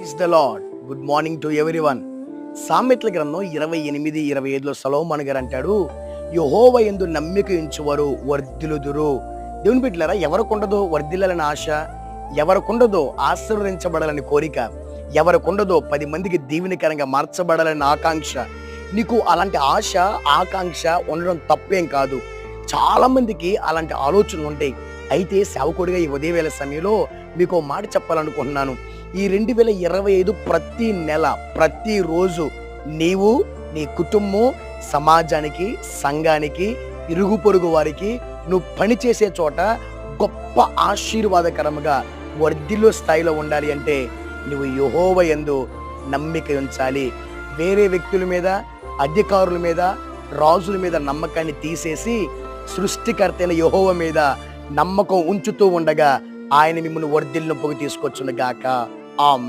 Is the lord. Good morning to everyone. సామెతల గ్రంథం 28:25లో సొలొమోను గారు అంటాడు, యెహోవా యందు నమ్మిక ఉంచువారు వర్ధిల్లుదురు. దేవుని బిడ్డలారా, ఎవరికుండదో వర్ధిల్లాలని ఆశ, ఎవరికుండదో ఆశీర్వదించబడాలని కోరిక, ఎవరికుండదో 10 మందికి దీవెనకరంగా మార్చబడాలని ఆకాంక్ష. నీకు అలాంటి ఆశ, ఆకాంక్ష ఉండడం తప్పేం కాదు. చాలా మందికి అలాంటి ఆలోచనలు ఉంటాయి. అయితే సేవకుడిగా ఈ ఉదయవేళ సమయంలో మీకు ఓ మాట చెప్పాలనుకుంటున్నాను. ఈ 2025 ప్రతి నెల, ప్రతిరోజు నీవు, నీ కుటుంబం, సమాజానికి, సంఘానికి, ఇరుగు పొరుగు వారికి నువ్వు పనిచేసే చోట గొప్ప ఆశీర్వాదకరముగా వర్ధిల్లు స్థాయిలో ఉండాలి అంటే నువ్వు యెహోవా యందు నమ్మిక ఉంచాలి. వేరే వ్యక్తుల మీద, అధికారుల మీద, రాజుల మీద నమ్మకాన్ని తీసేసి సృష్టికర్త అయిన యెహోవా మీద నమ్మకం ఉంచుతూ ఉండగా ఆయన మిమ్మల్ని వర్ధిల్లింపుకు తీసుకొచ్చును గాక. ఆమేన్.